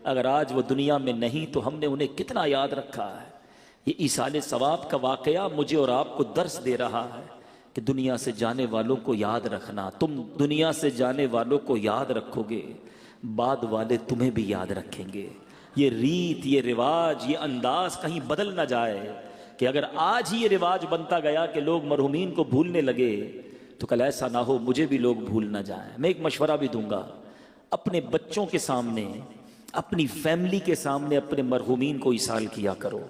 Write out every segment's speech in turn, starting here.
اگر آج وہ دنیا میں نہیں تو ہم نے انہیں کتنا یاد رکھا ہے۔ یہ ایصال ثواب کا واقعہ مجھے اور آپ کو درس دے رہا ہے کہ دنیا سے جانے والوں کو یاد رکھنا۔ تم دنیا سے جانے والوں کو یاد رکھو گے، بعد والے تمہیں بھی یاد رکھیں گے۔ یہ ریت، یہ رواج، یہ انداز کہیں بدل نہ جائے کہ اگر آج ہی یہ رواج بنتا گیا کہ لوگ مرحومین کو بھولنے لگے تو کل ایسا نہ ہو مجھے بھی لوگ بھول نہ جائیں۔ میں ایک مشورہ بھی دوں گا، اپنے بچوں کے سامنے، اپنی فیملی کے سامنے اپنے مرحومین کو ایصال کیا کرو۔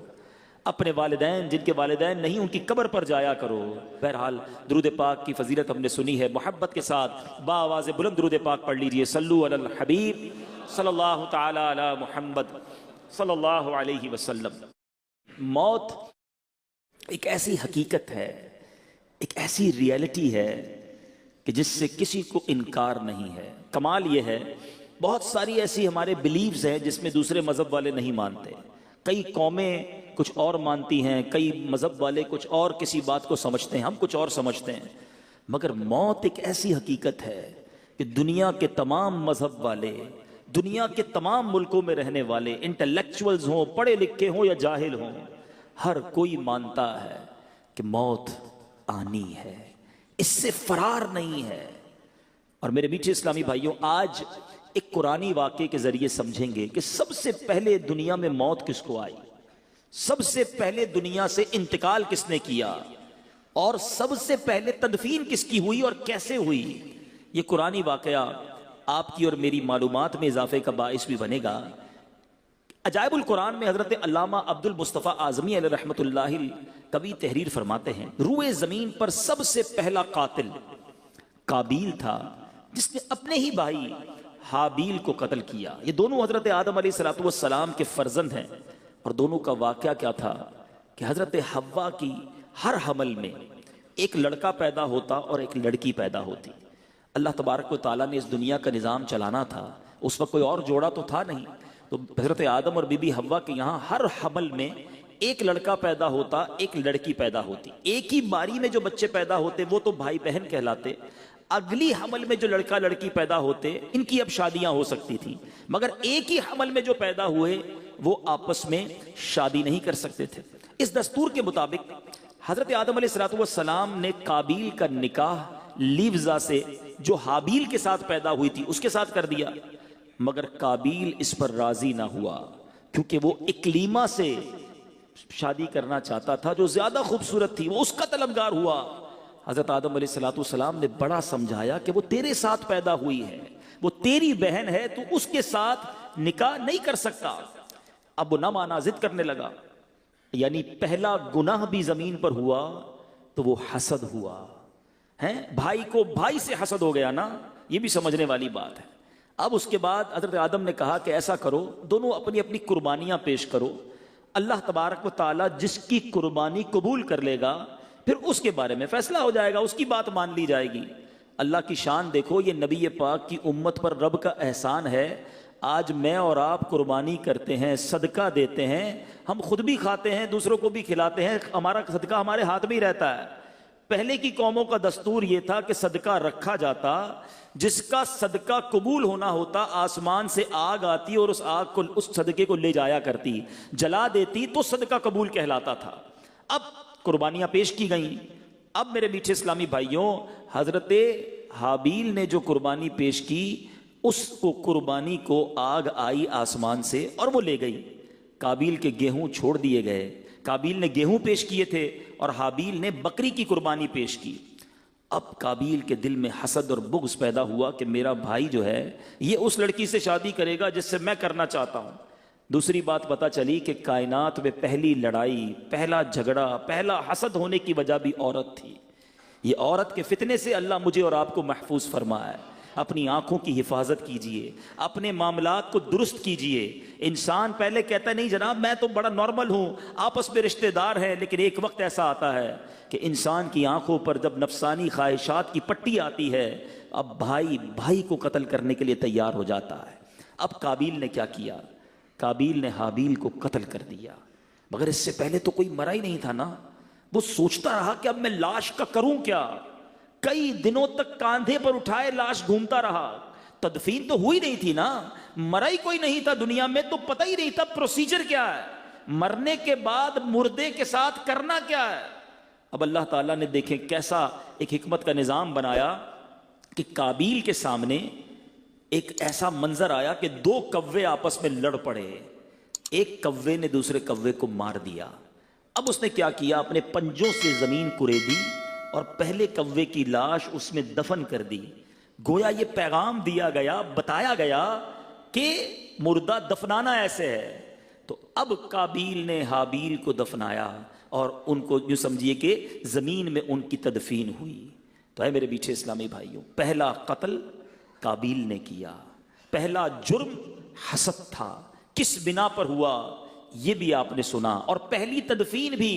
اپنے والدین، جن کے والدین نہیں، ان کی قبر پر جایا کرو۔ بہرحال درود پاک کی فضیلت ہم نے سنی ہے، محبت کے ساتھ باآواز بلند درود پاک پڑھ لیجئے۔ صلو علی الحبیب صلی اللہ تعالی علی محمد صلی اللہ علیہ وسلم۔ موت ایک ایسی حقیقت ہے، ایک ایسی ریئلٹی ہے کہ جس سے کسی کو انکار نہیں ہے۔ کمال یہ ہے، بہت ساری ایسی ہمارے بلیفز ہیں جس میں دوسرے مذہب والے نہیں مانتے۔ کئی قومیں کچھ اور مانتی ہیں، کئی مذہب والے کچھ اور کسی بات کو سمجھتے ہیں، ہم کچھ اور سمجھتے ہیں، مگر موت ایک ایسی حقیقت ہے کہ دنیا کے تمام مذہب والے، دنیا کے تمام ملکوں میں رہنے والے، انٹلیکچوئلز ہوں، پڑھے لکھے ہوں یا جاہل ہوں، ہر کوئی مانتا ہے کہ موت آنی ہے، اس سے فرار نہیں ہے۔ اور میرے میٹھے اسلامی بھائیوں، آج ایک قرآنی واقعے کے ذریعے سمجھیں گے کہ سب سے پہلے دنیا میں موت کس کو آئی، سب سے پہلے دنیا سے انتقال کس نے کیا، اور سب سے پہلے تدفین کس کی ہوئی اور کیسے ہوئی۔ یہ قرآنی واقعہ آپ کی اور میری معلومات میں اضافے کا باعث بھی بنے گا۔ عجائب القرآن میں حضرت علامہ عبد المصطفیٰ اعظمی علیہ رحمۃ اللہ کبھی تحریر فرماتے ہیں، روئے زمین پر سب سے پہلا قاتل قابیل تھا، جس نے اپنے ہی بھائی حابیل کو قتل کیا۔ یہ دونوں حضرت آدم علیہ السلام کے فرزند ہیں، اور دونوں کا واقعہ کیا تھا کہ حضرت حوا کی ہر حمل میں ایک لڑکا پیدا ہوتا اور ایک لڑکی پیدا ہوتی۔ اللہ تبارک و تعالیٰ نے اس دنیا کا نظام چلانا تھا، اس وقت کوئی اور جوڑا تو تھا نہیں، تو حضرت آدم اور بی بی حوا کے یہاں ہر حمل میں ایک لڑکا پیدا ہوتا، ایک لڑکی پیدا ہوتی۔ ایک ہی باری میں جو بچے پیدا ہوتے وہ تو بھائی بہن کہلاتے، اگلی حمل میں جو لڑکا لڑکی پیدا ہوتے ان کی اب شادیاں ہو سکتی تھی، مگر ایک ہی حمل میں جو پیدا ہوئے وہ آپس میں شادی نہیں کر سکتے تھے۔ اس دستور کے مطابق حضرت آدم علیہ السلام نے قابیل کا نکاح لیوزا سے جو حابیل کے ساتھ پیدا ہوئی تھی اس کے ساتھ کر دیا، مگر قابیل اس پر راضی نہ ہوا، کیونکہ وہ اکلیما سے شادی کرنا چاہتا تھا جو زیادہ خوبصورت تھی، وہ اس کا طلبگار ہوا۔ حضرت آدم علیہ السلام نے بڑا سمجھایا کہ وہ تیرے ساتھ پیدا ہوئی ہے، وہ تیری بہن ہے، تو اس کے ساتھ نکاح نہیں کر سکتا۔ اب وہ نہ مانا، ضد کرنے لگا، یعنی پہلا گناہ بھی زمین پر ہوا تو وہ حسد ہوا ہے، بھائی کو بھائی سے حسد ہو گیا نا، یہ بھی سمجھنے والی بات ہے۔ اب اس کے بعد حضرت آدم نے کہا کہ ایسا کرو، دونوں اپنی اپنی قربانیاں پیش کرو، اللہ تبارک و تعالیٰ جس کی قربانی قبول کر لے گا پھر اس کے بارے میں فیصلہ ہو جائے گا، اس کی بات مان لی جائے گی۔ اللہ کی شان دیکھو، یہ نبی پاک کی امت پر رب کا احسان ہے۔ آج میں اور آپ قربانی کرتے ہیں، صدقہ دیتے ہیں، ہم خود بھی کھاتے ہیں، دوسروں کو بھی کھلاتے ہیں، ہمارا صدقہ ہمارے ہاتھ میں ہی رہتا ہے۔ پہلے کی قوموں کا دستور یہ تھا کہ صدقہ رکھا جاتا، جس کا صدقہ قبول ہونا ہوتا آسمان سے آگ آتی اور اس آگ کو، اس صدقے کو لے جایا کرتی، جلا دیتی تو صدقہ قبول کہلاتا تھا۔ اب قربانیاں پیش کی گئیں۔ اب میرے میٹھے اسلامی بھائیوں، حضرت حابیل نے جو قربانی پیش کی، اس کو قربانی کو آگ آئی آسمان سے اور وہ لے گئی۔ قابیل کے گیہوں چھوڑ دیے گئے، قابیل نے گیہوں پیش کیے تھے اور حابیل نے بکری کی قربانی پیش کی۔ اب قابیل کے دل میں حسد اور بغض پیدا ہوا کہ میرا بھائی جو ہے یہ اس لڑکی سے شادی کرے گا جس سے میں کرنا چاہتا ہوں۔ دوسری بات پتہ چلی کہ کائنات میں پہلی لڑائی، پہلا جھگڑا، پہلا حسد ہونے کی وجہ بھی عورت تھی۔ یہ عورت کے فتنے سے اللہ مجھے اور آپ کو محفوظ فرمائے۔ اپنی آنکھوں کی حفاظت کیجئے، اپنے معاملات کو درست کیجئے۔ انسان پہلے کہتا ہے نہیں جناب میں تو بڑا نارمل ہوں، آپس میں رشتہ دار ہیں، لیکن ایک وقت ایسا آتا ہے کہ انسان کی آنکھوں پر جب نفسانی خواہشات کی پٹی آتی ہے، اب بھائی بھائی کو قتل کرنے کے لیے تیار ہو جاتا ہے۔ اب قابیل نے کیا کیا؟ قابیل نے حابیل کو قتل کر دیا، مگر اس سے پہلے تو کوئی مرا ہی نہیں تھا نا۔ وہ سوچتا رہا کہ اب میں لاش کا کروں کیا۔ کئی دنوں تک کاندھے پر اٹھائے لاش گھومتا رہا، تدفین تو ہوئی نہیں تھی نا، مرا ہی کوئی نہیں تھا دنیا میں، تو پتہ ہی نہیں تھا پروسیجر کیا ہے، مرنے کے بعد مردے کے ساتھ کرنا کیا ہے۔ اب اللہ تعالیٰ نے دیکھیں کیسا ایک حکمت کا نظام بنایا کہ قابیل کے سامنے ایک ایسا منظر آیا کہ دو کوے آپس میں لڑ پڑے، ایک کوے نے دوسرے کوے کو مار دیا۔ اب اس نے کیا کیا، اپنے پنجوں سے زمین کریدی اور پہلے کوے کی لاش اس میں دفن کر دی۔ گویا یہ پیغام دیا گیا، بتایا گیا کہ مردہ دفنانا ایسے ہے۔ تو اب قابیل نے حابیل کو دفنایا اور ان کو یوں سمجھیے کہ زمین میں ان کی تدفین ہوئی۔ تو اے میرے پیچھے اسلامی بھائیوں، پہلا قتل قابیل نے کیا، پہلا جرم حسد تھا، کس بنا پر ہوا یہ بھی آپ نے سنا، اور پہلی تدفین بھی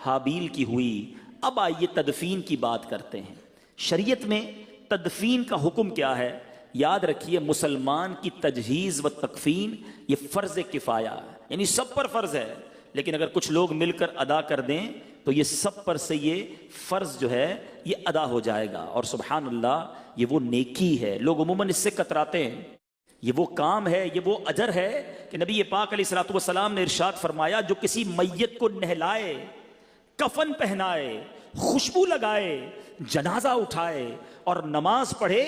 حابیل کی ہوئی۔ اب آئیے تدفین کی بات کرتے ہیں۔ شریعت میں تدفین کا حکم کیا ہے؟ یاد رکھیے، مسلمان کی تجہیز و تکفین یہ فرض کفایہ ہے، یعنی سب پر فرض ہے، لیکن اگر کچھ لوگ مل کر ادا کر دیں تو یہ سب پر سے یہ فرض جو ہے یہ ادا ہو جائے گا۔ اور سبحان اللہ، یہ وہ نیکی ہے، لوگ عموماً اس سے کتراتے ہیں، یہ وہ کام ہے، یہ وہ اجر ہے کہ نبی پاک علیہ الصلوۃ والسلام نے ارشاد فرمایا، جو کسی میت کو نہلائے، کفن پہنائے، خوشبو لگائے، جنازہ اٹھائے اور نماز پڑھے،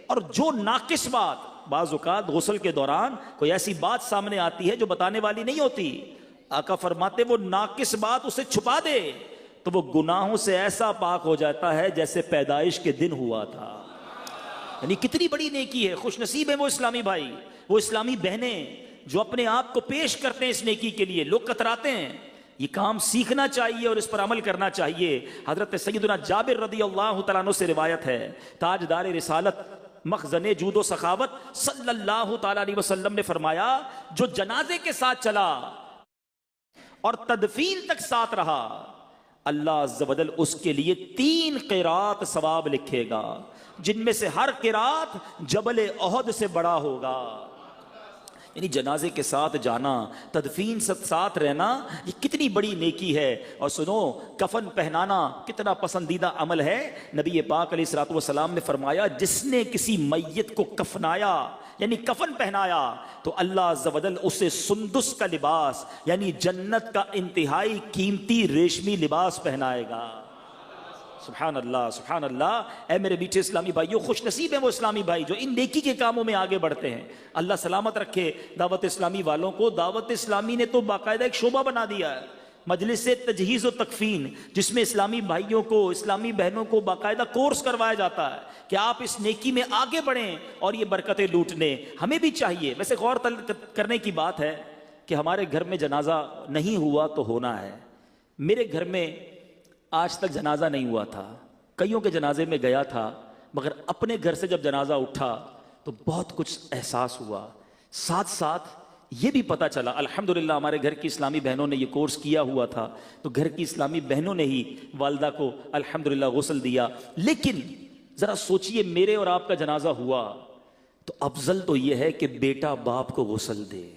اور جو ناقص بات، بعض اوقات غسل کے دوران کوئی ایسی بات سامنے آتی ہے جو بتانے والی نہیں ہوتی، آقا فرماتے وہ ناقص بات اسے چھپا دے تو وہ گناہوں سے ایسا پاک ہو جاتا ہے جیسے پیدائش کے دن ہوا تھا۔ یعنی کتنی بڑی نیکی ہے، خوش نصیب ہے وہ اسلامی بھائی، وہ اسلامی بہنیں جو اپنے آپ کو پیش کرتے ہیں اس نیکی کے لیے۔ لوگ کتراتے ہیں، یہ کام سیکھنا چاہیے اور اس پر عمل کرنا چاہیے۔ حضرت سیدنا جابر رضی اللہ تعالیٰ عنہ سے روایت ہے، تاجدار رسالت مخزن جود و سخاوت صلی اللہ تعالیٰ علیہ وسلم نے فرمایا، جو جنازے کے ساتھ چلا اور تدفین تک ساتھ رہا، اللہ عز و جل اس کے لیے 3 قرات ثواب لکھے گا، جن میں سے ہر قرات جبل احد سے بڑا ہوگا۔ یعنی جنازے کے ساتھ جانا، تدفین سے ساتھ رہنا، یہ کتنی بڑی نیکی ہے۔ اور سنو، کفن پہنانا کتنا پسندیدہ عمل ہے۔ نبی پاک علیہ الصلوۃ والسلام نے فرمایا، جس نے کسی میت کو کفنایا یعنی کفن پہنایا تو اللہ عز و جل اسے سندس کا لباس یعنی جنت کا انتہائی قیمتی ریشمی لباس پہنائے گا۔ سبحان اللہ، سبحان اللہ۔ اے میرے میٹھے اسلامی بھائیوں، خوش نصیب ہیں وہ اسلامی بھائی جو ان نیکی کے کاموں میں آگے بڑھتے ہیں۔ اللہ سلامت رکھے دعوت اسلامی والوں کو۔ دعوت اسلامی نے تو باقاعدہ ایک شعبہ بنا دیا ہے، مجلس تجہیز و تکفین، جس میں اسلامی بھائیوں کو، اسلامی بہنوں کو باقاعدہ کورس کروایا جاتا ہے کہ آپ اس نیکی میں آگے بڑھیں اور یہ برکتیں لوٹنے ہمیں بھی چاہیے۔ ویسے غور کرنے کی بات ہے کہ ہمارے گھر میں جنازہ نہیں ہوا تو ہونا ہے۔ میرے گھر میں آج تک جنازہ نہیں ہوا تھا، کئیوں کے جنازے میں گیا تھا، مگر اپنے گھر سے جب جنازہ اٹھا تو بہت کچھ احساس ہوا۔ ساتھ ساتھ یہ بھی پتہ چلا، الحمدللہ ہمارے گھر کی اسلامی بہنوں نے یہ کورس کیا ہوا تھا، تو گھر کی اسلامی بہنوں نے ہی والدہ کو الحمدللہ غسل دیا۔ لیکن ذرا سوچئے، میرے اور آپ کا جنازہ ہوا تو افضل تو یہ ہے کہ بیٹا باپ کو غسل دے،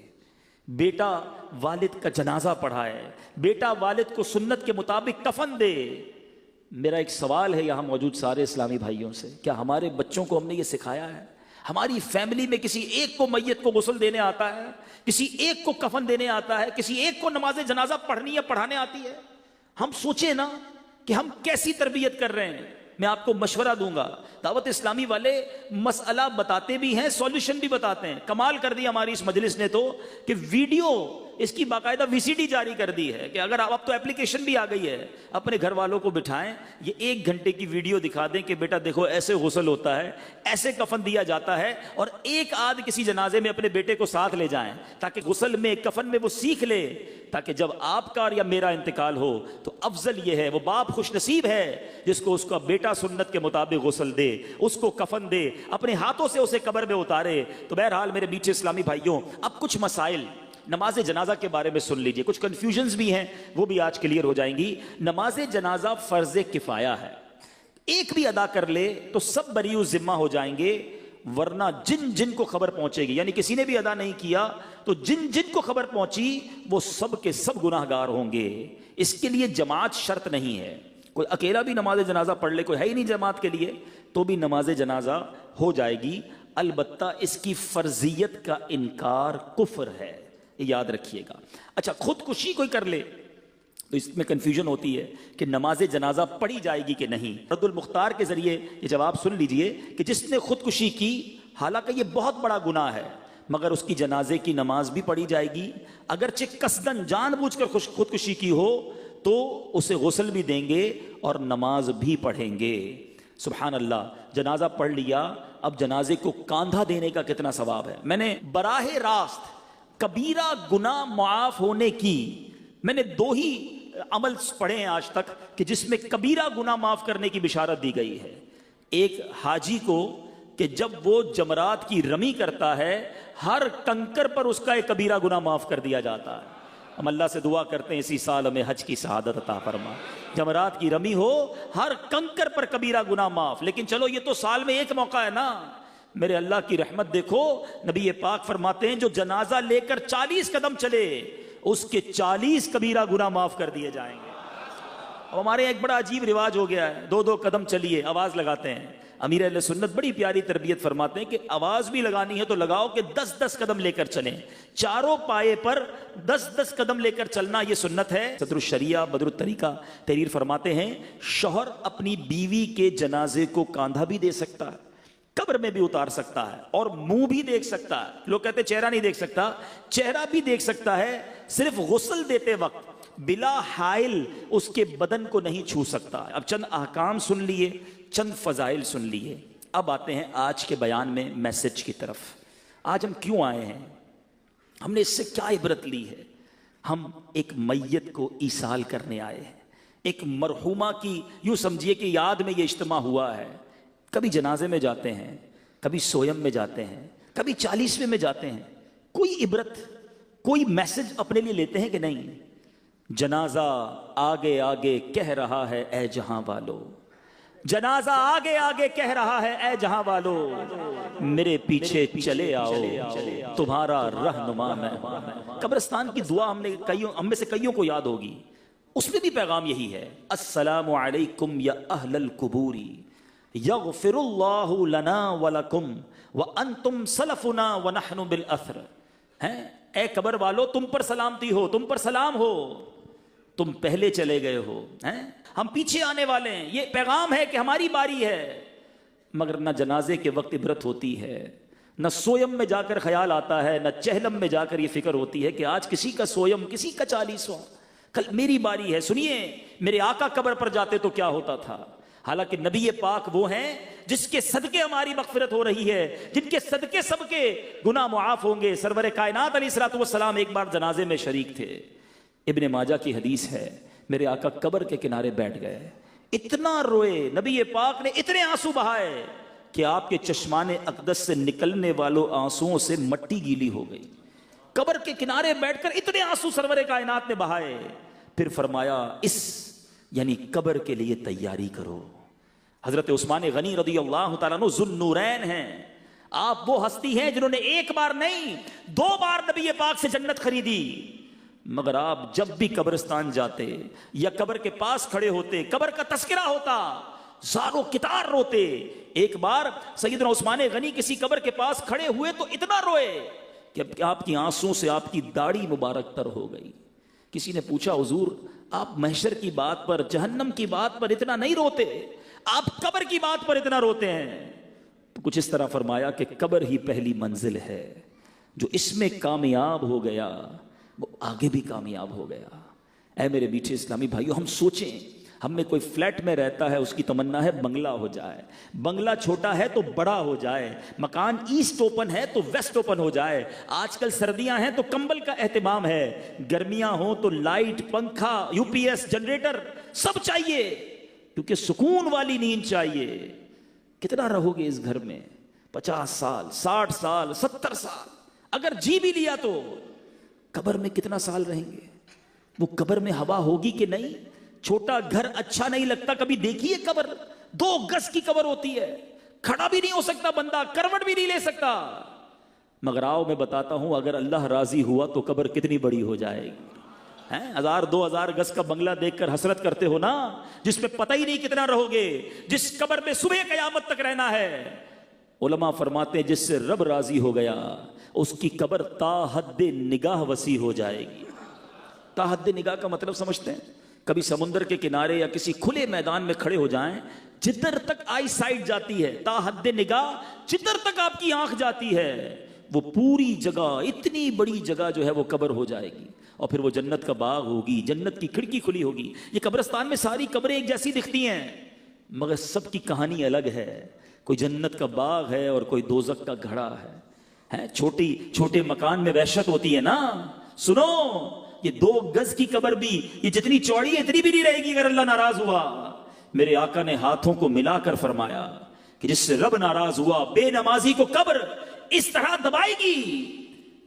بیٹا والد کا جنازہ پڑھائے، بیٹا والد کو سنت کے مطابق کفن دے۔ میرا ایک سوال ہے یہاں موجود سارے اسلامی بھائیوں سے، کیا ہمارے بچوں کو ہم نے یہ سکھایا ہے؟ ہماری فیملی میں کسی ایک کو میت کو غسل دینے آتا ہے، کسی ایک کو کفن دینے آتا ہے، کسی ایک کو نماز جنازہ پڑھنی یا پڑھانے آتی ہے؟ ہم سوچیں نا کہ ہم کیسی تربیت کر رہے ہیں۔ میں آپ کو مشورہ دوں گا، دعوت اسلامی والے مسئلہ بتاتے بھی ہیں، سولوشن بھی بتاتے ہیں۔ کمال کر دی ہماری اس مجلس نے تو کہ ویڈیو اس کی باقاعدہ VCD جاری کر دی ہے کہ اگر اب تو اپلیکیشن بھی آ گئی ہے، اپنے گھر والوں کو بٹھائیں، یہ 1 گھنٹے کی ویڈیو دکھا دیں کہ بیٹا دیکھو ایسے غسل ہوتا ہے، ایسے کفن دیا جاتا ہے، اور ایک آدھ کسی جنازے میں اپنے بیٹے کو ساتھ لے جائیں تاکہ غسل میں، کفن میں وہ سیکھ لے، تاکہ جب آپ کا یا میرا انتقال ہو تو افضل یہ ہے، وہ باپ خوش نصیب ہے جس کو اس کا بیٹا سنت کے مطابق غسل دے، اس کو کفن دے، اپنے ہاتھوں سے اسے قبر میں اتارے۔ تو بہرحال میرے میٹھے اسلامی بھائیوں، اب کچھ مسائل نماز جنازہ کے بارے میں سن لیجئے، کچھ کنفیوژنز بھی ہیں، وہ بھی آج کلیئر ہو جائیں گی۔ نماز جنازہ فرض کفایہ ہے، ایک بھی ادا کر لے تو سب بری ذمہ ہو جائیں گے، ورنہ جن جن کو خبر پہنچے گی، یعنی کسی نے بھی ادا نہیں کیا تو جن جن کو خبر پہنچی وہ سب کے سب گناہگار ہوں گے۔ اس کے لیے جماعت شرط نہیں ہے، کوئی اکیلا بھی نماز جنازہ پڑھ لے، کوئی ہے ہی نہیں جماعت کے لیے، تو بھی نماز جنازہ ہو جائے گی۔ البتہ اس کی فرضیت کا انکار کفر ہے، یہ یاد رکھیے گا۔ اچھا، خودکشی کوئی کر لے تو اس میں کنفیوژن ہوتی ہے کہ نماز جنازہ پڑھی جائے گی کہ نہیں۔ رد المختار کے ذریعے یہ جواب سن لیجئے کہ جس نے خودکشی کی، حالانکہ یہ بہت بڑا گناہ ہے، مگر اس کی جنازے کی نماز بھی پڑھی جائے گی، اگرچہ قصداً جان بوجھ کر خودکشی کی ہو تو اسے غسل بھی دیں گے اور نماز بھی پڑھیں گے۔ سبحان اللہ، جنازہ پڑھ لیا، اب جنازے کو کاندھا دینے کا کتنا ثواب ہے۔ میں نے براہ راست کبیرہ گناہ معاف ہونے کی میں نے 2 ہی عمل پڑھے ہیں آج تک کہ جس میں کبیرہ گناہ معاف کرنے کی بشارت دی گئی ہے۔ ایک حاجی کو کہ جب وہ جمرات کی رمی کرتا ہے، ہر کنکر پر اس کا ایک کبیرہ گناہ معاف کر دیا جاتا ہے۔ ہم اللہ سے دعا کرتے ہیں اسی سال ہمیں حج کی سعادت عطا فرما، جمرات کی رمی ہو، ہر کنکر پر کبیرہ گناہ معاف۔ لیکن چلو یہ تو سال میں ایک موقع ہے نا، میرے اللہ کی رحمت دیکھو، نبی پاک فرماتے ہیں جو جنازہ لے کر 40 قدم چلے اس کے 40 کبیرہ گناہ معاف کر دیے جائیں گے۔ اب ہمارے یہاں ایک بڑا عجیب رواج ہو گیا ہے، 2 قدم چلیے، آواز لگاتے ہیں۔ امیر اہل سنت بڑی پیاری تربیت فرماتے ہیں کہ آواز بھی لگانی ہے تو لگاؤ کہ 10 قدم لے کر چلیں، چاروں پائے پر 10 قدم لے کر چلنا، یہ سنت ہے۔ صدر الشریعہ بدر الطریقہ تحریر فرماتے ہیں شوہر اپنی بیوی کے جنازے کو کاندھا بھی دے سکتا ہے، قبر میں بھی اتار سکتا ہے، اور منہ بھی دیکھ سکتا ہے۔ لوگ کہتے ہیں چہرہ نہیں دیکھ سکتا، چہرہ بھی دیکھ سکتا ہے، صرف غسل دیتے وقت بلا حائل اس کے بدن کو نہیں چھو سکتا۔ اب چند احکام سن لیے، چند فضائل سن لیے، اب آتے ہیں آج کے بیان میں میسج کی طرف۔ آج ہم کیوں آئے ہیں، ہم نے اس سے کیا عبرت لی ہے؟ ہم ایک میت کو ایصال کرنے آئے ہیں، ایک مرحومہ کی یوں سمجھیے کہ یاد میں یہ اجتماع ہوا ہے۔ کبھی جنازے میں جاتے ہیں، کبھی سویم میں جاتے ہیں، کبھی 40ویں میں جاتے ہیں، کوئی عبرت، کوئی میسج اپنے لیے لیتے ہیں کہ نہیں؟ جنازہ آگے آگے کہہ رہا ہے اے جہاں والو، جنازہ آگے آگے کہہ رہا ہے اے جہاں والو، میرے پیچھے چلے آؤ تمہارا رہنما میں ہوں۔ قبرستان کی دعا ہم میں سے کئیوں کو یاد ہوگی، اس میں بھی پیغام یہی ہے، السلام علیکم یا اہل القبور یغفر اللہ لنا ولکم وانتم سلفنا ونحن بالاثر۔ اے قبر والو، تم پر سلامتی ہو، تم پر سلام ہو، تم پہلے چلے گئے ہو، ہم پیچھے آنے والے ہیں۔ یہ پیغام ہے کہ ہماری باری ہے، مگر نہ جنازے کے وقت عبرت ہوتی ہے، نہ سویم میں جا کر خیال آتا ہے، نہ چہلم میں جا کر یہ فکر ہوتی ہے کہ آج کسی کا سویم، کسی کا 40واں، کل میری باری ہے۔ سنیے، میرے آقا قبر پر جاتے تو کیا ہوتا تھا؟ حالانکہ نبی پاک وہ ہیں جس کے صدقے ہماری مغفرت ہو رہی ہے، جن کے صدقے سب کے گناہ معاف ہوں گے۔ سرور کائنات علیہ الصلوۃ والسلام ایک بار جنازے میں شریک تھے، ابن ماجہ کی حدیث ہے، میرے آقا قبر کے کنارے بیٹھ گئے، اتنا روئے، نبی پاک نے اتنے آنسو بہائے کہ آپ کے چشمان اقدس سے نکلنے والوں آنسوؤں سے مٹی گیلی ہو گئی۔ قبر کے کنارے بیٹھ کر اتنے آنسو سرور کائنات نے بہائے، پھر فرمایا اس یعنی قبر کے لیے تیاری کرو۔ حضرت عثمان غنی رضی اللہ تعالیٰ عنہ ذو النورین ہیں، آپ وہ ہستی ہیں جنہوں نے ایک بار نہیں 2 بار نبی پاک سے جنت خریدی، مگر آپ جب بھی قبرستان جاتے یا قبر کے پاس کھڑے ہوتے، قبر کا تذکرہ ہوتا، زارو کتار روتے۔ ایک بار سیدنا عثمان غنی کسی قبر کے پاس کھڑے ہوئے تو اتنا روئے کہ آپ کی آنسوں سے آپ کی داڑھی مبارک تر ہو گئی۔ کسی نے پوچھا حضور آپ محشر کی بات پر، جہنم کی بات پر اتنا نہیں روتے، آپ قبر کی بات پر اتنا روتے ہیں؟ تو کچھ اس طرح فرمایا کہ قبر ہی پہلی منزل ہے، جو اس میں کامیاب ہو گیا وہ آگے بھی کامیاب ہو گیا۔ اے میرے میٹھے اسلامی بھائیو، ہم سوچیں، ہم میں کوئی فلیٹ میں رہتا ہے، اس کی تمنا ہے بنگلہ ہو جائے، بنگلہ چھوٹا ہے تو بڑا ہو جائے، مکان ایسٹ اوپن ہے تو ویسٹ اوپن ہو جائے، آج کل سردیاں ہیں تو کمبل کا اہتمام ہے، گرمیاں ہوں تو لائٹ، پنکھا، یو پی ایس، جنریٹر سب چاہیے، کیونکہ سکون والی نیند چاہیے۔ کتنا رہو گے اس گھر میں؟ 50 سال، 60 سال، 70 سال، اگر جی بھی لیا تو قبر میں کتنا سال رہیں گے؟ وہ قبر میں ہوا ہوگی کہ نہیں؟ چھوٹا گھر اچھا نہیں لگتا، کبھی دیکھیے قبر 2 گز کی قبر ہوتی ہے، کھڑا بھی نہیں ہو سکتا بندہ، کروٹ بھی نہیں لے سکتا۔ مگر آؤ میں بتاتا ہوں، اگر اللہ راضی ہوا تو قبر کتنی بڑی ہو جائے گی۔ 1000-2000 گز کا بنگلہ دیکھ کر حسرت کرتے ہو نا، جس میں پتہ ہی نہیں کتنا رہو گے، جس قبر میں صبح قیامت تک رہنا ہے، علماء فرماتے ہیں جس سے رب راضی ہو گیا اس کی قبر تا حد نگاہ وسیع ہو جائے گی. تا حد نگاہ کا مطلب سمجھتے ہیں؟ کبھی سمندر کے کنارے یا کسی کھلے میدان میں کھڑے ہو جائیں, جدھر تک آئی سائٹ جاتی ہے, تا حد نگاہ جدھر تک آپ کی آنکھ جاتی ہے, وہ پوری جگہ, اتنی بڑی جگہ جو ہے وہ قبر ہو جائے گی. اور پھر وہ جنت کا باغ ہوگی, جنت کی کھڑکی کھلی ہوگی. یہ قبرستان میں ساری قبریں ایک جیسی دکھتی ہیں مگر سب کی کہانی الگ ہے. کوئی جنت کا باغ ہے اور کوئی دوزخ کا گھڑا ہے. چھوٹے مکان میں وحشت ہوتی ہے نا. سنو, یہ 2 گز کی قبر بھی یہ جتنی چوڑی ہے اتنی بھی نہیں رہے گی اگر اللہ ناراض ہوا. میرے آقا نے ہاتھوں کو ملا کر فرمایا کہ جس سے رب ناراض ہوا بے نمازی کو قبر اس طرح دبائے گی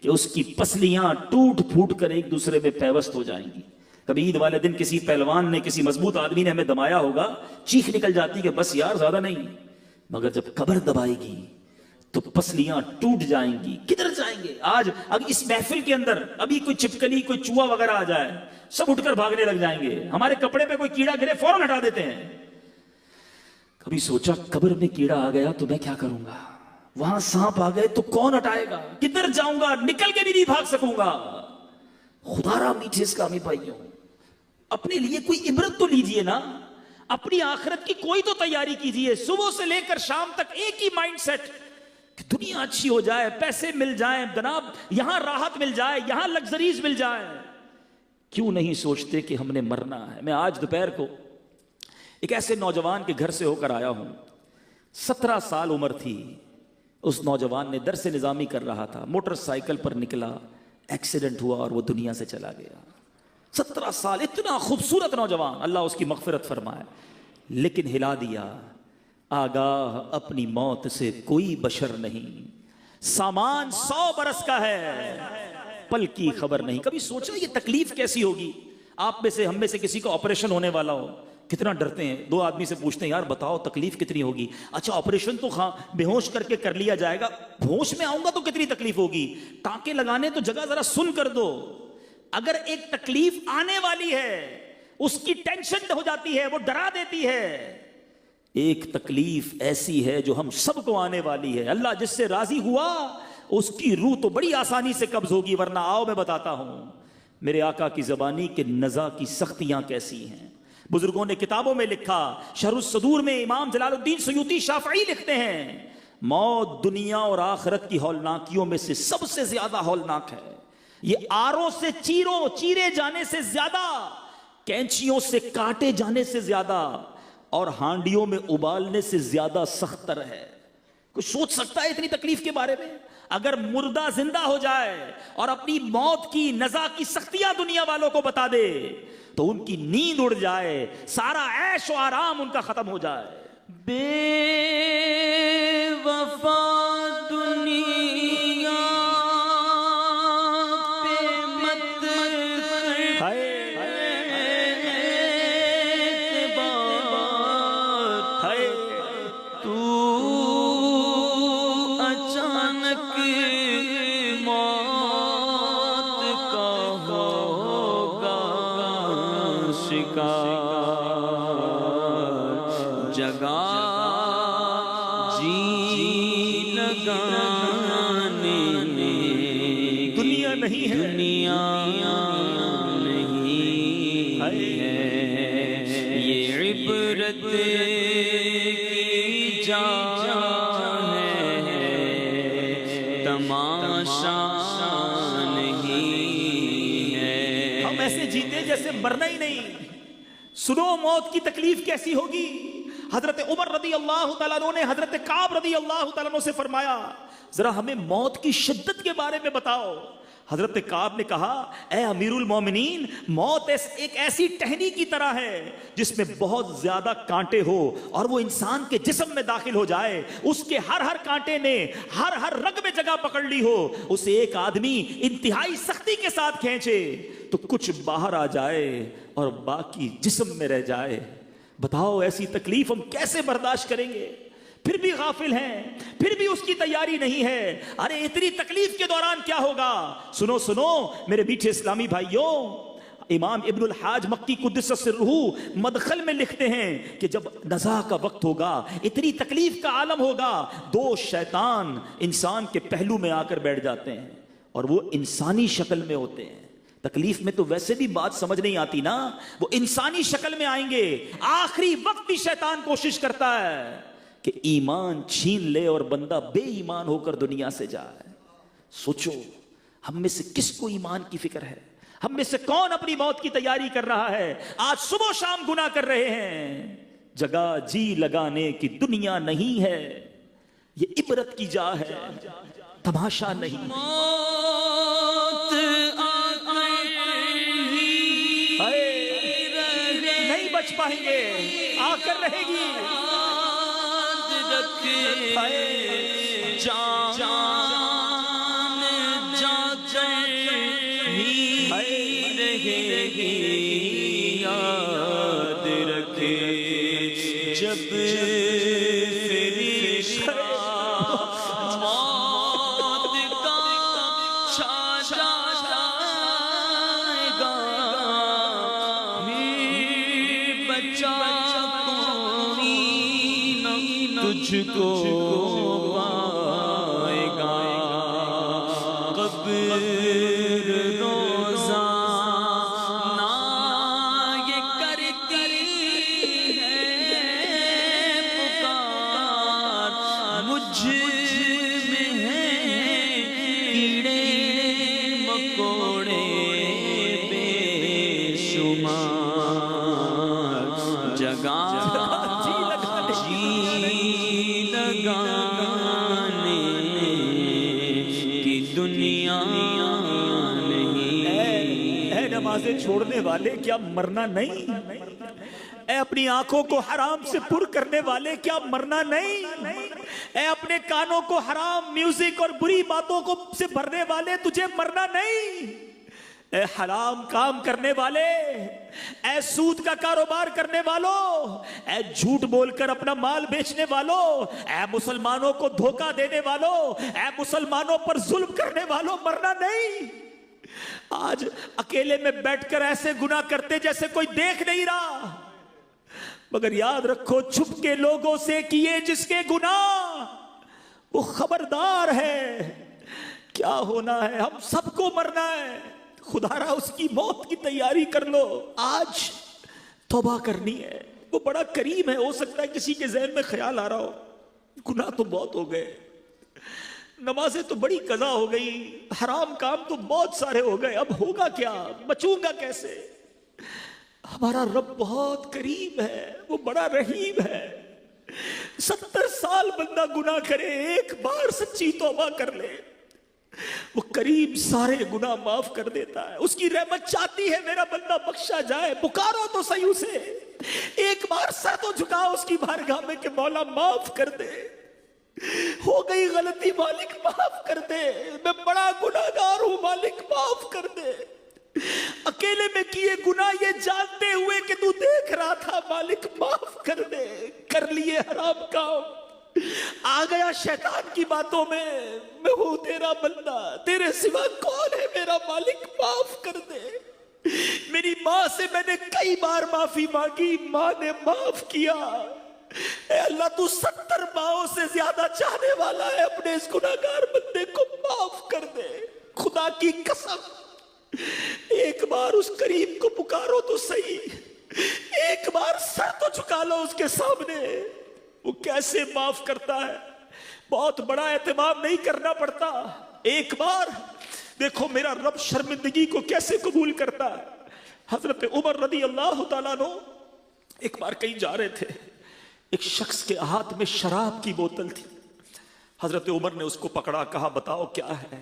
کہ اس کی پسلیاں ٹوٹ پھوٹ کر ایک دوسرے میں پیوست ہو جائیں گی. کبھی عید والے دن کسی پہلوان نے, کسی مضبوط آدمی نے ہمیں دبایا ہوگا, چیخ نکل جاتی کہ بس یار زیادہ نہیں. مگر جب قبر دبائے گی تو پسلیاں ٹوٹ جائیں گی. کدھر جائیں گے آج؟ اب اس محفل کے اندر ابھی کوئی چھپکلی, کوئی چوہا وغیرہ آ جائے, سب اٹھ کر بھاگنے لگ جائیں گے. ہمارے کپڑے پہ کوئی کیڑا گرے فوراً ہٹا دیتے ہیں. کبھی سوچا قبر میں کیڑا آ گیا تو میں کیا کروں گا؟ وہاں سانپ آ گئے تو کون ہٹائے گا؟ کدھر جاؤں گا؟ نکل کے بھی نہیں بھاگ سکوں گا. خدا را میٹھے اسلامی بھائیوں, اپنے لیے کوئی عبرت تو لیجئے نا. اپنی آخرت کی کوئی تو تیاری کیجئے. صبح سے لے کر شام تک ایک ہی مائنڈ سیٹ کہ دنیا اچھی ہو جائے, پیسے مل جائیں, جناب یہاں راحت مل جائے, یہاں لگژریز مل جائے. کیوں نہیں سوچتے کہ ہم نے مرنا ہے؟ میں آج دوپہر کو ایک ایسے نوجوان کے گھر سے ہو کر آیا ہوں. 17 سال عمر تھی. اس نوجوان نے درس نظامی کر رہا تھا, موٹر سائیکل پر نکلا, ایکسیڈنٹ ہوا اور وہ دنیا سے چلا گیا. 17 سال, اتنا خوبصورت نوجوان, اللہ اس کی مغفرت فرمائے. لیکن ہلا دیا, آگاہ اپنی موت سے کوئی بشر نہیں, سامان 100 برس کا ہے, پل کی خبر نہیں. کبھی سوچا یہ تکلیف کیسی ہوگی؟ آپ میں سے, ہم میں سے کسی کو آپریشن ہونے والا ہو, کتنا ڈرتے ہیں. 2 آدمی سے پوچھتے ہیں یار بتاؤ تکلیف کتنی ہوگی؟ اچھا آپریشن تو بے ہوش کر کے کر لیا جائے گا, ہوش میں آؤں گا تو کتنی تکلیف ہوگی؟ ٹانکے لگانے تو جگہ ذرا سن کر دو. اگر ایک تکلیف آنے والی ہے اس کی ٹینشن ہو جاتی ہے, وہ ڈرا دیتی ہے. ایک تکلیف ایسی ہے جو ہم سب کو آنے والی ہے. اللہ جس سے راضی ہوا اس کی روح تو بڑی آسانی سے قبض ہوگی, ورنہ آؤ میں بتاتا ہوں میرے آقا کی زبانی کے نزا کی سختیاں کیسی ہیں. بزرگوں نے کتابوں میں لکھا, شرح الصدور میں امام جلال الدین سیوطی شافعی لکھتے ہیں, موت دنیا اور آخرت کی ہولناکیوں میں سے سب سے زیادہ ہولناک ہے. یہ آروں سے چیرے جانے سے زیادہ, کینچیوں سے کاٹے جانے سے زیادہ, اور ہانڈیوں میں ابالنے سے زیادہ سخت تر ہے. کوئی سوچ سکتا ہے اتنی تکلیف کے بارے میں؟ اگر مردہ زندہ ہو جائے اور اپنی موت کی نزا کی سختیاں دنیا والوں کو بتا دے تو ان کی نیند اڑ جائے, سارا عیش و آرام ان کا ختم ہو جائے. بے وفا دنیا پہ مت تو اچانک موت کا ہوگا شکار, جگہ جی لگانے دنیا نہیں ہے, دنیا نہیں ہے. یہ عبرت کی جان ہے, تماشا نہیں ہے. ہم ایسے جیتے جیسے مرنا ہی نہیں. سنو موت کی تکلیف کیسی ہوگی. حضرت عمر رضی اللہ تعالیٰ عنہ نے حضرت کعب رضی اللہ تعالیٰ عنہ سے فرمایا ذرا ہمیں موت کی شدت کے بارے میں بتاؤ. حضرت کعب نے کہا اے امیر المومنین, موت ایک ایسی ٹہنی کی طرح ہے جس میں بہت زیادہ کانٹے ہو اور وہ انسان کے جسم میں داخل ہو جائے, اس کے ہر کانٹے نے ہر رگ میں جگہ پکڑ لی ہو, اسے ایک آدمی انتہائی سختی کے ساتھ کھینچے تو کچھ باہر آ جائے اور باقی جسم میں رہ جائے. بتاؤ ایسی تکلیف ہم کیسے برداشت کریں گے؟ پھر بھی غافل ہیں, پھر بھی اس کی تیاری نہیں ہے. ارے اتنی تکلیف کے دوران کیا ہوگا؟ سنو میرے میٹھے اسلامی بھائیوں, امام ابن الحاج مکی قدس سرہ مدخل میں لکھتے ہیں کہ جب نزاع کا وقت ہوگا، اتنی تکلیف کا عالم ہوگا، دو شیطان انسان کے پہلو میں آ کر بیٹھ جاتے ہیں اور وہ انسانی شکل میں ہوتے ہیں۔ تکلیف میں تو ویسے بھی بات سمجھ نہیں آتی نا، وہ انسانی شکل میں آئیں گے۔ آخری وقت بھی شیطان کوشش کرتا ہے کہ ایمان چھین لے اور بندہ بے ایمان ہو کر دنیا سے جائے۔ سوچو ہم میں سے کس کو ایمان کی فکر ہے؟ ہم میں سے کون اپنی موت کی تیاری کر رہا ہے؟ آج صبح و شام گناہ کر رہے ہیں۔ جگہ جی لگانے کی دنیا نہیں ہے، یہ عبرت کی جا ہے، تماشا نہیں۔ نہیں بچ پائیں گے، آ کر رہے گی۔ یاد رکھے جب موت کا چھا جائے گا، بچہ کوئی نہ تجھ کو پائے گا۔ قبر نمازیں چھوڑنے والے کیا مرنا نہیں؟ اے اپنی آنکھوں کو حرام سے پر کرنے والے کیا مرنا نہیں؟ اے اپنے کانوں کو حرام میوزک اور بری باتوں کو سے بھرنے والے تجھے مرنا نہیں؟ اے حرام کام کرنے والے، اے سود کا کاروبار کرنے والوں، اے جھوٹ بول کر اپنا مال بیچنے والوں، اے مسلمانوں کو دھوکہ دینے والوں، اے مسلمانوں پر ظلم کرنے والوں، مرنا نہیں؟ آج اکیلے میں بیٹھ کر ایسے گناہ کرتے جیسے کوئی دیکھ نہیں رہا، مگر یاد رکھو چھپ کے لوگوں سے کیے جس کے گناہ وہ خبردار ہے کیا ہونا ہے۔ ہم سب کو مرنا ہے، خدا را اس کی موت کی تیاری کر لو۔ آج توبہ کرنی ہے، وہ بڑا کریم ہے۔ ہو سکتا ہے کسی کے ذہن میں خیال آ رہا ہو گناہ تو بہت ہو گئے، نمازیں تو بڑی قضا ہو گئی، حرام کام تو بہت سارے ہو گئے، اب ہوگا کیا، بچوں گا کیسے؟ ہمارا رب بہت کریم ہے، وہ بڑا رحیم ہے۔ 70 سال بندہ گناہ کرے، ایک بار سچی توبہ کر لے، وہ کریم سارے گناہ معاف کر دیتا ہے۔ اس کی رحمت چاہتی ہے میرا بندہ بخشا جائے، پکارو تو صحیح اسے، ایک بار سر تو جھکاؤ اس کی بارگاہ میں کہ مولا معاف کر دے، ہو گئی غلطی مالک معاف کر دے، میں بڑا گناہگار ہوں مالک معاف کر دے، اکیلے میں کیے گناہ یہ جانتے ہوئے کہ تو دیکھ رہا تھا مالک معاف کر دے، کر لیے حرام کام، آ گیا شیطان کی باتوں میں ہوں تیرا بندہ، تیرے سوا کون ہے میرا مالک معاف کر دے۔ میری ماں سے میں نے کئی بار معافی مانگی، ماں نے معاف کیا، اے اللہ تو 70 ماؤں سے زیادہ چاہنے والا ہے، اپنے اس گناہگار بندے کو معاف کر دے۔ خدا کی قسم ایک بار اس کریم کو پکارو تو صحیح، ایک بار سر تو جھکا لو اس کے سامنے، وہ کیسے معاف کرتا ہے۔ بہت بڑا اہتمام نہیں کرنا پڑتا، ایک بار دیکھو میرا رب شرمندگی کو کیسے قبول کرتا ہے۔ حضرت عمر رضی اللہ تعالیٰ عنہ ایک بار کہیں جا رہے تھے، ایک شخص کے ہاتھ میں شراب کی بوتل تھی، حضرت عمر نے اس کو پکڑا، کہا بتاؤ کیا ہے۔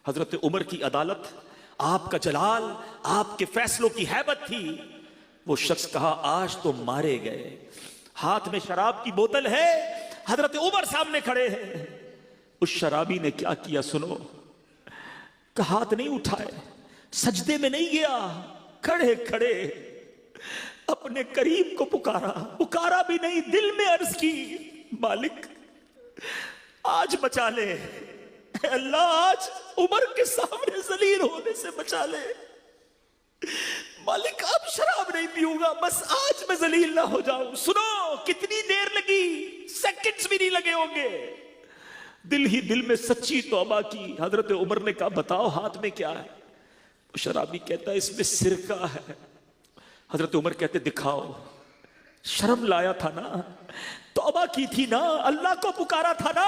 حضرت عمر کی عدالت، آپ کا جلال، آپ کے فیصلوں کی ہیبت تھی۔ وہ شخص کہا آج تو مارے گئے، ہاتھ میں شراب کی بوتل ہے، حضرت عمر سامنے کھڑے ہیں۔ اس شرابی نے کیا کیا سنو، کہ ہاتھ نہیں اٹھائے، سجدے میں نہیں گیا، کھڑے کھڑے اپنے کریم کو پکارا بھی نہیں، دل میں عرض کی مالک آج بچا لے، اے اللہ آج عمر کے سامنے ذلیل ہونے سے بچا لے، مالک اب شراب نہیں پیوں گا، بس آج میں ذلیل نہ ہو جاؤں۔ سنو کتنی دیر لگی، سیکنڈز بھی نہیں لگے ہوں گے، دل ہی دل میں سچی توبہ کی۔ حضرت عمر نے کہا بتاؤ ہاتھ میں کیا ہے؟ شرابی کہتا ہے اس میں سرکہ ہے۔ حضرت عمر کہتے دکھاؤ۔ شرم لایا تھا نا، توبہ کی تھی نا، اللہ کو پکارا تھا نا۔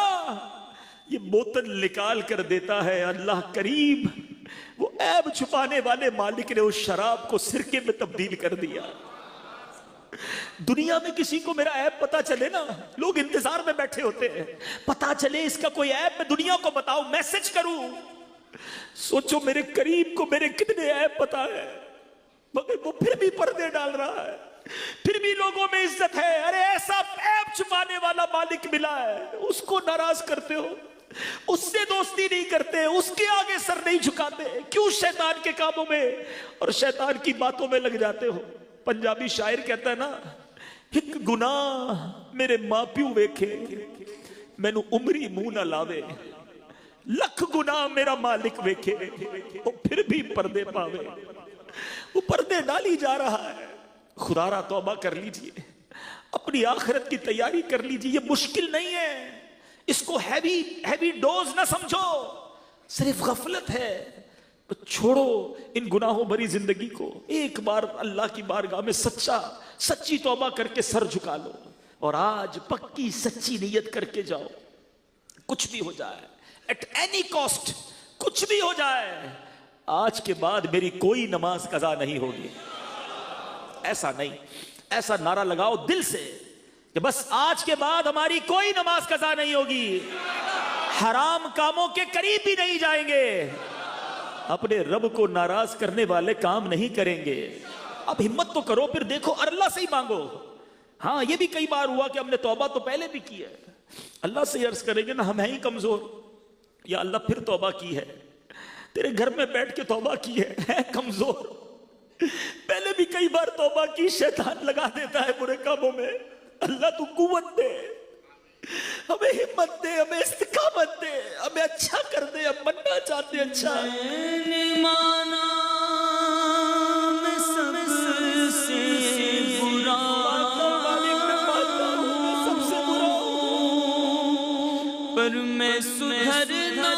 یہ بوتل نکال کر دیتا ہے اللہ کریم، وہ عیب چھپانے والے مالک نے اس شراب کو سرکے میں تبدیل کر دیا۔ دنیا میں کسی کو میرا عیب پتا چلے نا، لوگ انتظار میں بیٹھے ہوتے ہیں، پتا چلے اس کا کوئی عیب، میں دنیا کو بتاؤں، میسج کروں۔ سوچو میرے کریم کو میرے کتنے عیب پتا ہے، مگر وہ پھر بھی پردے ڈال رہا ہے، پھر بھی لوگوں میں عزت ہے۔ ارے ایسا عیب چھپانے والا مالک ملا ہے، اس کو ناراض کرتے ہو، اس سے دوستی نہیں کرتے، اس کے آگے سر نہیں جھکاتے، کیوں شیطان کے کاموں میں اور شیطان کی باتوں میں لگ جاتے ہو؟ پنجابی شاعر کہتا ہے نا، ایک گناہ میرے ماں پیو ویکھے مینوں عمری منہ نہ لاوے، لکھ گناہ میرا مالک ویکھے وہ پھر بھی پردے پاوے۔ وہ پردے ڈالی جا رہا ہے۔ خدا را توبہ کر لیجئے، اپنی آخرت کی تیاری کر لیجئے، یہ مشکل نہیں ہے، اس کو ہیوی ڈوز نہ سمجھو، صرف غفلت ہے۔ چھوڑو ان گناہوں بھری زندگی کو، ایک بار اللہ کی بارگاہ میں سچی توبہ کر کے سر جھکا لو، اور آج پکی سچی نیت کر کے جاؤ، کچھ بھی ہو جائے، ایٹ اینی کاسٹ، کچھ بھی ہو جائے، آج کے بعد میری کوئی نماز قضا نہیں ہوگی۔ ایسا نہیں، ایسا نعرہ لگاؤ دل سے کہ بس آج کے بعد ہماری کوئی نماز قضا نہیں ہوگی، حرام کاموں کے قریب بھی نہیں جائیں گے، اپنے رب کو ناراض کرنے والے کام نہیں کریں گے۔ اب ہمت تو کرو، پھر دیکھو اللہ سے ہی مانگو۔ ہاں یہ بھی کئی بار ہوا کہ ہم نے توبہ تو پہلے بھی کی ہے، اللہ سے عرض کریں گے نا ہم ہیں ہی کمزور، یا اللہ پھر توبہ کی ہے، تیرے گھر میں بیٹھ کے توبہ کی ہے کمزور، پہلے بھی کئی بار توبہ کی، شیطان لگا دیتا ہے برے کاموں میں۔ اللہ تو قوت دے، ہمیں ہمت دے، ہمیں استقامت دے، ہمیں اچھا کر دے، ہم بننا چاہتے ہیں اچھا۔ میں نے مانا میں سب سے برا، سب سے برا، پر میں سدھرنا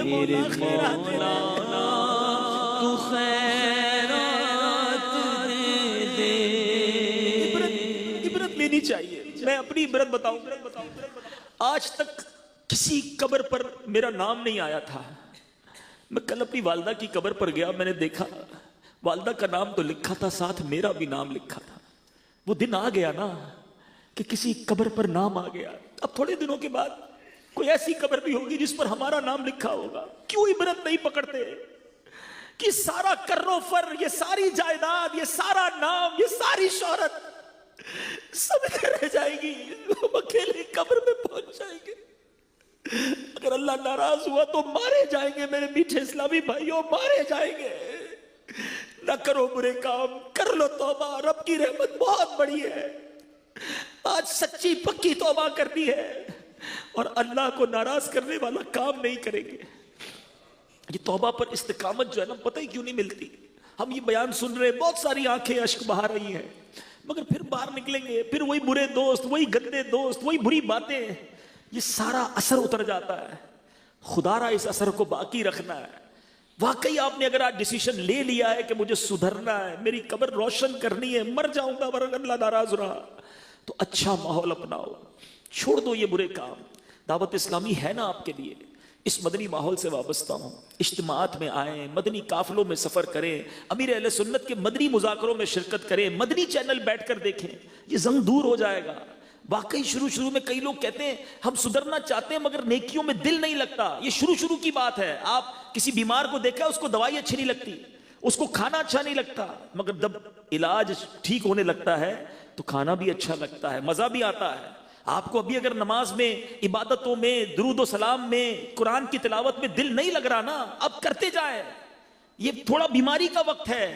میرے خیرات تو خیرات دے۔ عبرت لینی چاہیے۔ میں اپنی عبرت بتاؤں، آج تک کسی قبر پر میرا نام نہیں آیا تھا۔ میں کل اپنی والدہ کی قبر پر گیا، میں نے دیکھا والدہ کا نام تو لکھا تھا، ساتھ میرا بھی نام لکھا تھا۔ وہ دن آ گیا نا کہ کسی قبر پر نام آ گیا۔ اب تھوڑے دنوں کے بعد کوئی ایسی قبر بھی ہوگی جس پر ہمارا نام لکھا ہوگا۔ کیوں عبرت نہیں پکڑتے کہ سارا کر و فر، یہ ساری جائیداد، یہ سارا نام، یہ ساری شہرت سب رہ جائے گی، ہم اکیلے قبر میں پہنچ جائیں گے۔ اگر اللہ ناراض ہوا تو مارے جائیں گے، میرے میٹھے اسلامی بھائیوں، مارے جائیں گے۔ نہ کرو برے کام، کر لو توبہ، رب کی رحمت بہت بڑی ہے۔ آج سچی پکی توبہ کرنی ہے اور اللہ کو ناراض کرنے والا کام نہیں کریں گے۔ یہ توبہ پر استقامت جو ہے نا، پتہ ہی کیوں نہیں ملتی۔ ہم یہ بیان سن رہے ہیں، بہت ساری آنکھیں اشک بہا رہی ہیں، مگر پھر باہر نکلیں گے، پھر وہی برے دوست، وہی گندے دوست، وہی بری باتیں، یہ سارا اثر اتر جاتا ہے۔ خدا را اس اثر کو باقی رکھنا ہے۔ واقعی آپ نے اگر آج ڈیسیشن لے لیا ہے کہ مجھے سدھرنا ہے، میری قبر روشن کرنی ہے، مر جاؤں گا ورنہ اللہ ناراض رہا، تو اچھا ماحول اپناؤ، چھوڑ دو یہ برے کام۔ دعوت اسلامی ہے نا آپ کے لیے، اس مدنی ماحول سے وابستہ ہوں، اجتماعات میں آئیں، مدنی قافلوں میں سفر کریں، امیر اہل سنت کے مدنی مذاکروں میں شرکت کریں، مدنی چینل بیٹھ کر دیکھیں، یہ زنگ دور ہو جائے گا۔ واقعی شروع میں کئی لوگ کہتے ہیں ہم سدھرنا چاہتے ہیں مگر نیکیوں میں دل نہیں لگتا۔ یہ شروع کی بات ہے۔ آپ کسی بیمار کو دیکھا، اس کو دوائی اچھی نہیں لگتی، اس کو کھانا اچھا نہیں لگتا، مگر جب علاج ٹھیک ہونے لگتا ہے تو کھانا بھی اچھا لگتا ہے، مزہ بھی آتا ہے۔ آپ کو ابھی اگر نماز میں، عبادتوں میں، درود و سلام میں، قرآن کی تلاوت میں دل نہیں لگ رہا نا، اب کرتے جائیں۔ یہ تھوڑا بیماری کا وقت ہے،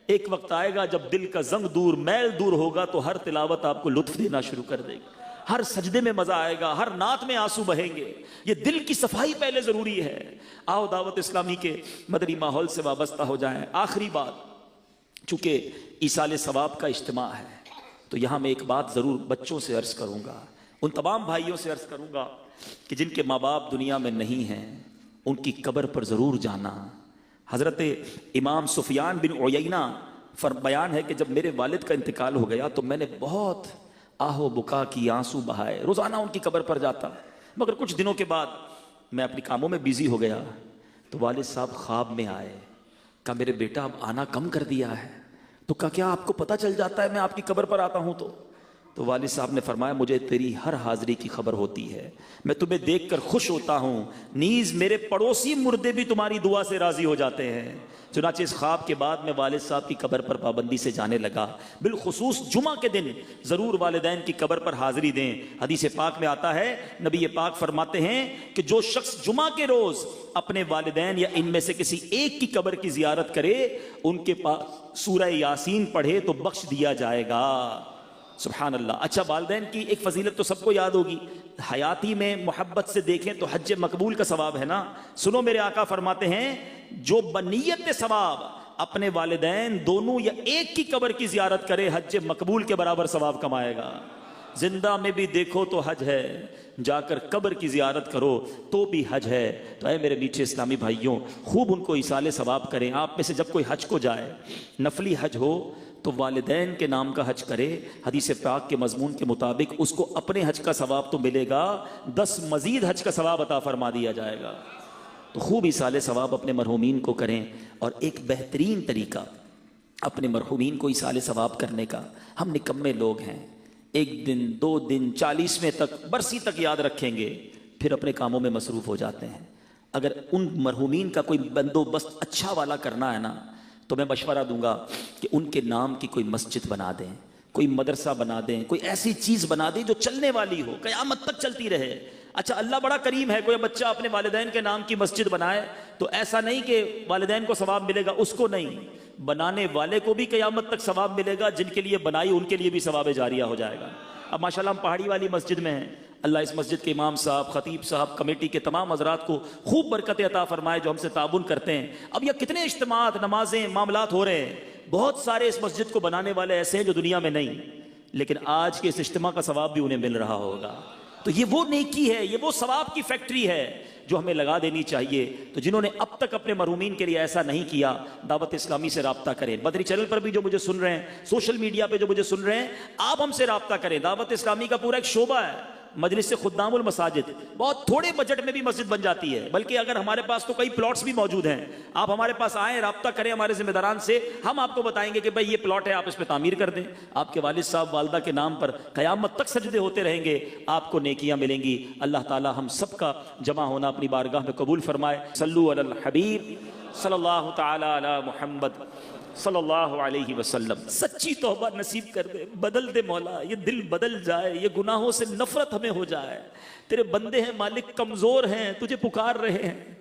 ایک وقت آئے گا جب دل کا زنگ دور، میل دور ہوگا تو ہر تلاوت آپ کو لطف دینا شروع کر دے گی، ہر سجدے میں مزہ آئے گا، ہر نعت میں آنسو بہیں گے۔ یہ دل کی صفائی پہلے ضروری ہے۔ آؤ دعوت اسلامی کے مدنی ماحول سے وابستہ ہو جائیں۔ آخری بات، چونکہ ایصال ثواب کا اجتماع ہے تو یہاں میں ایک بات ضرور بچوں سے عرض کروں گا، ان تمام بھائیوں سے عرض کروں گا کہ جن کے ماں باپ دنیا میں نہیں ہیں ان کی قبر پر ضرور جانا۔ حضرت امام سفیان بن عیینہ بیان ہے کہ جب میرے والد کا انتقال ہو گیا تو میں نے بہت آہ و بکا کی، آنسو بہائے، روزانہ ان کی قبر پر جاتا، مگر کچھ دنوں کے بعد میں اپنی کاموں میں بیزی ہو گیا تو والد صاحب خواب میں آئے، کہا میرے بیٹا اب آنا کم کر دیا ہے۔ تو کہا کیا آپ کو پتہ چل جاتا ہے میں آپ کی قبر پر آتا ہوں؟ تو والد صاحب نے فرمایا مجھے تیری ہر حاضری کی خبر ہوتی ہے، میں تمہیں دیکھ کر خوش ہوتا ہوں، نیز میرے پڑوسی مردے بھی تمہاری دعا سے راضی ہو جاتے ہیں۔ چنانچہ اس خواب کے بعد میں والد صاحب کی قبر پر پابندی سے جانے لگا، بالخصوص جمعہ کے دن ضرور والدین کی قبر پر حاضری دیں۔ حدیث پاک میں آتا ہے، نبی پاک فرماتے ہیں کہ جو شخص جمعہ کے روز اپنے والدین یا ان میں سے کسی ایک کی قبر کی زیارت کرے، ان کے پاس سورہ یاسین پڑھے تو بخش دیا جائے گا۔ سبحان اللہ۔ اچھا، والدین کی ایک فضیلت تو سب کو یاد ہوگی، حیاتی میں محبت سے دیکھیں تو حج مقبول کا ثواب ہے نا۔ سنو، میرے آقا فرماتے ہیں جو بنیت ثواب اپنے والدین دونوں یا ایک کی قبر کی زیارت کرے، حج مقبول کے برابر ثواب کمائے گا۔ زندہ میں بھی دیکھو تو حج ہے، جا کر قبر کی زیارت کرو تو بھی حج ہے۔ تو اے میرے میٹھے اسلامی بھائیوں، خوب ان کو ایصال ثواب کریں۔ آپ میں سے جب کوئی حج کو جائے، نفلی حج ہو تو والدین کے نام کا حج کرے۔ حدیث پاک کے مضمون کے مطابق اس کو اپنے حج کا ثواب تو ملے گا، 10 مزید حج کا ثواب عطا فرما دیا جائے گا۔ تو خوب ایصال ثواب اپنے مرحومین کو کریں۔ اور ایک بہترین طریقہ اپنے مرحومین کو ایصال ثواب کرنے کا، ہم نکمے لوگ ہیں، 1 دن 2 دن 40ویں تک، برسی تک یاد رکھیں گے، پھر اپنے کاموں میں مصروف ہو جاتے ہیں۔ اگر ان مرحومین کا کوئی بندوبست اچھا والا کرنا ہے نا، تو میں مشورہ دوں گا کہ ان کے نام کی کوئی مسجد بنا دیں، کوئی مدرسہ بنا دیں، کوئی ایسی چیز بنا دیں جو چلنے والی ہو، قیامت تک چلتی رہے۔ اچھا، اللہ بڑا کریم ہے، کوئی بچہ اپنے والدین کے نام کی مسجد بنائے تو ایسا نہیں کہ والدین کو ثواب ملے گا، اس کو نہیں، بنانے والے کو بھی قیامت تک ثواب ملے گا، جن کے لیے بنائی ان کے لیے بھی ثواب جاریہ ہو جائے گا۔ اب ماشاءاللہ ہم پہاڑی والی مسجد میں ہیں، اللہ اس مسجد کے امام صاحب، خطیب صاحب، کمیٹی کے تمام حضرات کو خوب برکت عطا فرمائے جو ہم سے تعاون کرتے ہیں۔ اب یہ کتنے اجتماعات، نمازیں، معاملات ہو رہے ہیں، بہت سارے اس مسجد کو بنانے والے ایسے ہیں جو دنیا میں نہیں، لیکن آج کے اس اجتماع کا ثواب بھی انہیں مل رہا ہوگا۔ تو یہ وہ نیکی ہے، یہ وہ ثواب کی فیکٹری ہے جو ہمیں لگا دینی چاہیے۔ تو جنہوں نے اب تک اپنے مرحومین کے لیے ایسا نہیں کیا، دعوت اسلامی سے رابطہ کریں۔ بدری چینل پر بھی جو مجھے سن رہے ہیں، سوشل میڈیا پہ جو مجھے سن رہے ہیں، آپ ہم سے رابطہ کریں۔ دعوت اسلامی کا پورا ایک شعبہ ہے، مجلس سے خدام المساجد، بہت تھوڑے بجٹ میں بھی مسجد بن جاتی ہے، بلکہ اگر ہمارے پاس تو کئی پلاٹس بھی موجود ہیں، آپ ہمارے پاس آئیں، رابطہ کریں ہمارے ذمہ داران سے، ہم آپ کو بتائیں گے کہ بھائی یہ پلاٹ ہے، آپ اس پہ تعمیر کر دیں، آپ کے والد صاحب والدہ کے نام پر قیامت تک سجدے ہوتے رہیں گے، آپ کو نیکیاں ملیں گی۔ اللہ تعالی ہم سب کا جمع ہونا اپنی بارگاہ میں قبول فرمائے۔ صلو علی الحبیب صلی اللہ تعالی علی محمد صلی اللہ علیہ وسلم۔ سچی توبہ نصیب کر دے، بدل دے مولا، یہ دل بدل جائے، یہ گناہوں سے نفرت ہمیں ہو جائے۔ تیرے بندے ہیں مالک، کمزور ہیں، تجھے پکار رہے ہیں،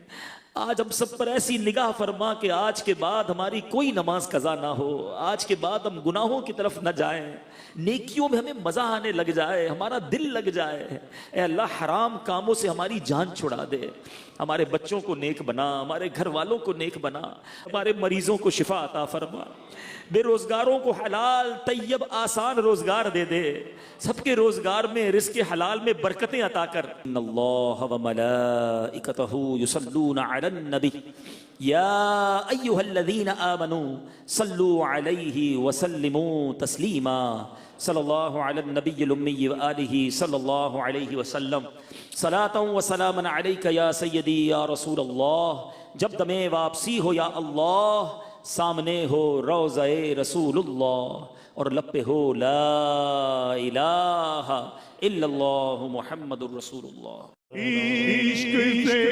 آج ہم سب پر ایسی نگاہ فرما کہ آج کے بعد ہماری کوئی نماز قضا نہ ہو، آج کے بعد ہم گناہوں کی طرف نہ جائیں، نیکیوں میں ہمیں مزہ آنے لگ جائے، ہمارا دل لگ جائے۔ اے اللہ، حرام کاموں سے ہماری جان چھڑا دے، ہمارے بچوں کو نیک بنا، ہمارے گھر والوں کو نیک بنا، ہمارے مریضوں کو شفا عطا فرما، بے روزگاروں کو حلال طیب آسان روزگار دے دے، سب کے روزگار میں رزق حلال میں برکتیں عطا کر۔ ان اللہ و ملائکتہ یصلون علی النبی یا ایھا الذین آمنوا صلوا علیہ وسلموا تسلیما۔ صلی اللہ علی النبی الامی وآلہ صلی اللہ علیہ وسلم۔ صلاۃ و سلام علیک یا سیدی یا رسول اللہ۔ جب دمِ واپسی ہو یا اللہ، سامنے ہو روضہ رسول اللہ، اور لب پہ ہو لا الہ الا اللہ محمد الرسول اللہ۔ عشق سے